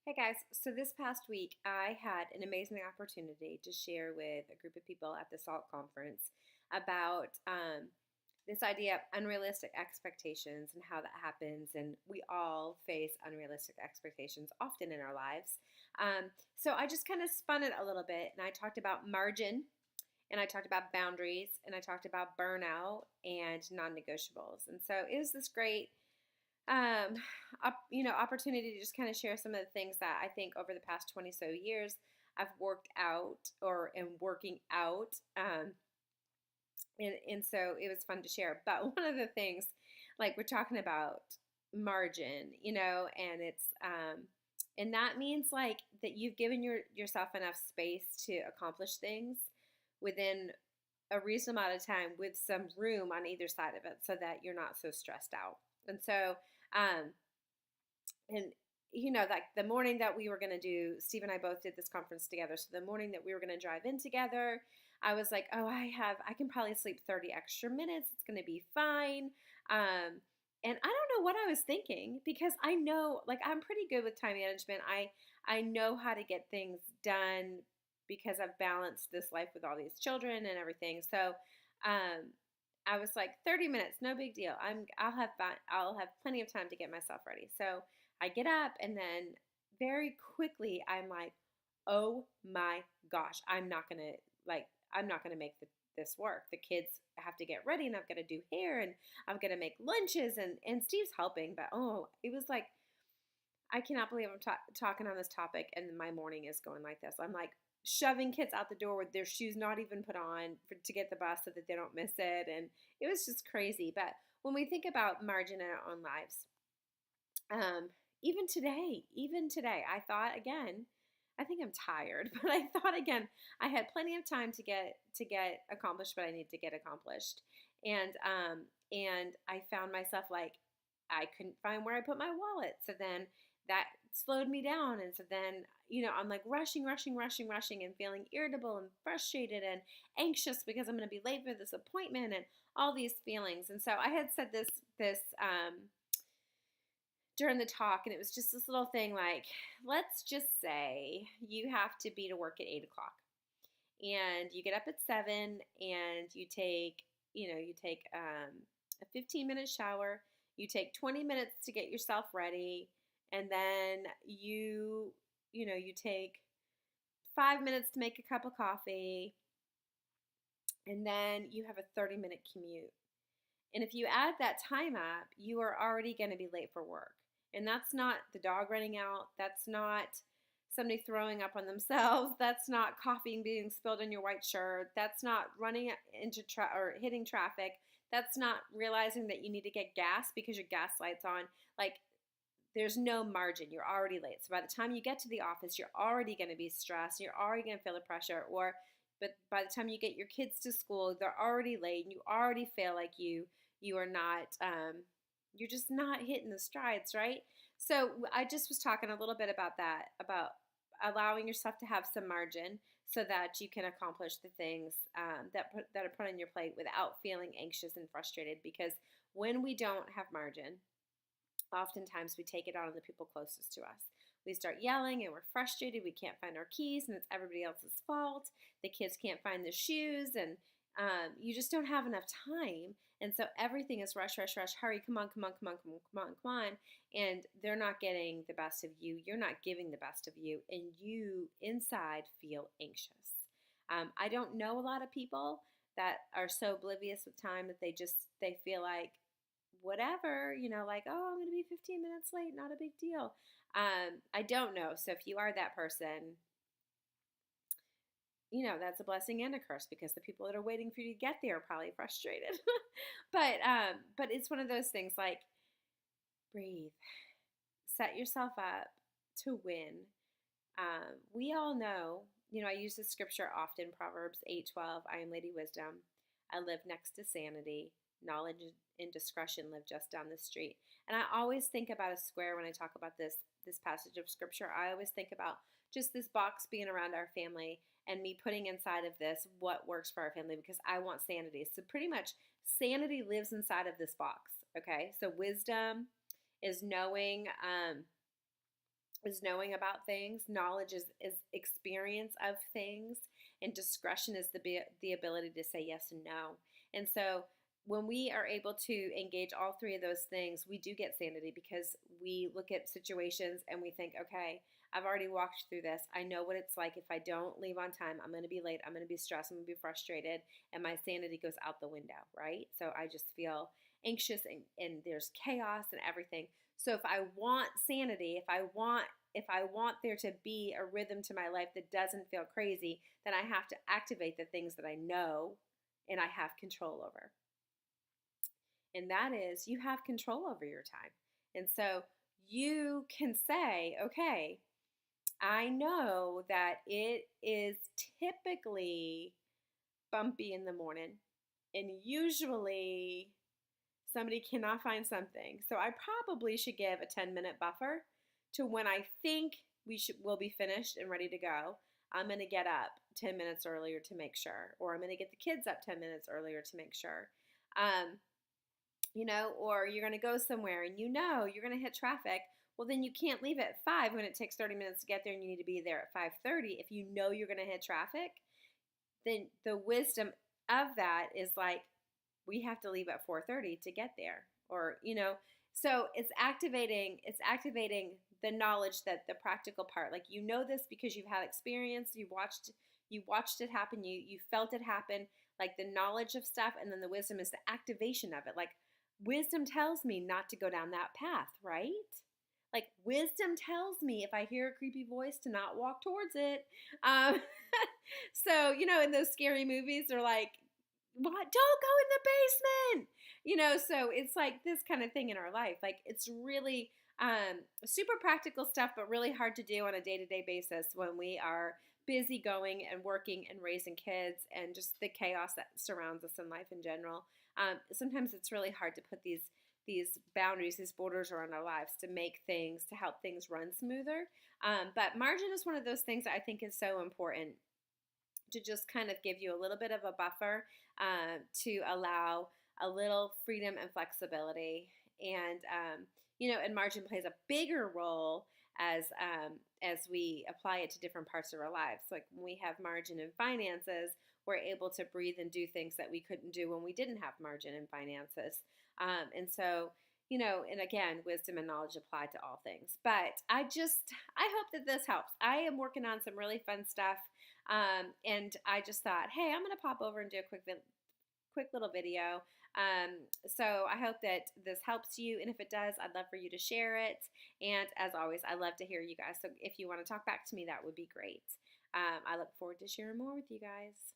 Hey guys, so this past week I had an amazing opportunity to share with a group of people at the SALT conference about this idea of unrealistic expectations and how that happens. And we all face unrealistic expectations often in our lives. So I just kind of spun it a little bit and I talked about margin and I talked about boundaries and I talked about burnout and non negotiables. And so it was this great um, opportunity to just kind of share some of the things that I think over the past 20 so years I've worked out or am working out. And so it was fun to share. But one of the things, like we're talking about margin, and and that means like that you've given yourself enough space to accomplish things within a reasonable amount of time with some room on either side of it so that you're not so stressed out. And so um, and like the morning that we were going to do, Steve and I both did this conference together. So the morning that we were going to drive in together, I was like, oh, I can probably sleep 30 extra minutes. It's going to be fine. And I don't know what I was thinking because I know, like, I'm pretty good with time management. I know how to get things done because I've balanced this life with all these children and everything. So, I was like 30 minutes, no big deal. I'll have plenty of time to get myself ready. So I get up and then very quickly I'm like, "Oh my gosh, I'm not going to make this work. The kids have to get ready and I've got to do hair and I'm going to make lunches and Steve's helping, but oh, it was like I cannot believe I'm talking on this topic and my morning is going like this. I'm like shoving kids out the door with their shoes not even put on to get the bus so that they don't miss it. And it was just crazy. But when we think about margin in our own lives, um, even today, I thought again, I think I'm tired, but I thought again, I had plenty of time to get accomplished what I need to get accomplished. And I found myself like I couldn't find where I put my wallet. So then that slowed me down. And so then, I'm like rushing and feeling irritable and frustrated and anxious because I'm going to be late for this appointment and all these feelings. And so I had said this during the talk, and it was just this little thing like, let's just say you have to be to work at 8 o'clock and you get up at 7 and you take a 15-minute shower, you take 20 minutes to get yourself ready, and then you take 5 minutes to make a cup of coffee, and then you have a 30-minute commute. And if you add that time up, you are already going to be late for work. And that's not the dog running out. That's not somebody throwing up on themselves. That's not coffee being spilled on your white shirt. That's not running into or hitting traffic. That's not realizing that you need to get gas because your gas light's on. Like, there's no margin. You're already late. So by the time you get to the office, you're already going to be stressed. You're already going to feel the pressure. But by the time you get your kids to school, they're already late, and you already feel like you are not you're just not hitting the strides, right? So I just was talking a little bit about that, about allowing yourself to have some margin so that you can accomplish the things that are put on your plate without feeling anxious and frustrated. Because when we don't have margin, oftentimes we take it out on the people closest to us. We start yelling and we're frustrated. We can't find our keys and it's everybody else's fault. The kids can't find their shoes and you just don't have enough time. And so everything is rush, rush, rush, hurry, come on, come on, come on, come on, come on, come on. And they're not getting the best of you. You're not giving the best of you. And you inside feel anxious. I don't know a lot of people that are so oblivious with time that they feel like whatever, like, oh, I'm going to be 15 minutes late, not a big deal. I don't know. So if you are that person, that's a blessing and a curse because the people that are waiting for you to get there are probably frustrated. But it's one of those things like breathe, set yourself up to win. We all know, I use this scripture often, Proverbs 8:12. I am Lady Wisdom. I live next to sanity. Knowledge and discretion live just down the street. And I always think about a square when I talk about this passage of scripture. I always think about just this box being around our family and me putting inside of this what works for our family because I want sanity. So pretty much sanity lives inside of this box. Okay. So wisdom is knowing is knowing about things. Knowledge is experience of things, and discretion is the ability to say yes and no. And so when we are able to engage all three of those things, we do get sanity because we look at situations and we think, okay, I've already walked through this. I know what it's like. If I don't leave on time, I'm going to be late. I'm going to be stressed. I'm going to be frustrated. And my sanity goes out the window, right? So I just feel anxious and there's chaos and everything. So if I want sanity, if I want there to be a rhythm to my life that doesn't feel crazy, then I have to activate the things that I know and I have control over. And that is, you have control over your time. And so you can say, okay, I know that it is typically bumpy in the morning, and usually somebody cannot find something. So I probably should give a 10-minute buffer to when I think we'll be finished and ready to go. I'm going to get up 10 minutes earlier to make sure, or I'm going to get the kids up 10 minutes earlier to make sure. Or you're going to go somewhere and you're going to hit traffic. Well, then you can't leave at 5 when it takes 30 minutes to get there and you need to be there at 5:30. If you know you're going to hit traffic, then the wisdom of that is like, we have to leave at 4:30 to get there. So it's activating the knowledge, that the practical part, like, this because you've had experience, you watched it happen, you felt it happen, like the knowledge of stuff, and then the wisdom is the activation of it. Like, wisdom tells me not to go down that path, right? Like, wisdom tells me if I hear a creepy voice to not walk towards it. So, in those scary movies, they're like, what? Don't go in the basement. So it's like this kind of thing in our life. Like, it's really super practical stuff, but really hard to do on a day-to-day basis when we are busy going and working and raising kids and just the chaos that surrounds us in life in general. Sometimes it's really hard to put these boundaries, these borders around our lives to help things run smoother. But margin is one of those things that I think is so important, to just kind of give you a little bit of a buffer, to allow a little freedom and flexibility. And margin plays a bigger role as we apply it to different parts of our lives. Like, when we have margin in finances, we're able to breathe and do things that we couldn't do when we didn't have margin in finances. And so, and again, wisdom and knowledge apply to all things. But I hope that this helps. I am working on some really fun stuff. And I just thought, hey, I'm going to pop over and do a quick little video. So I hope that this helps you. And if it does, I'd love for you to share it. And as always, I love to hear you guys. So if you want to talk back to me, that would be great. I look forward to sharing more with you guys.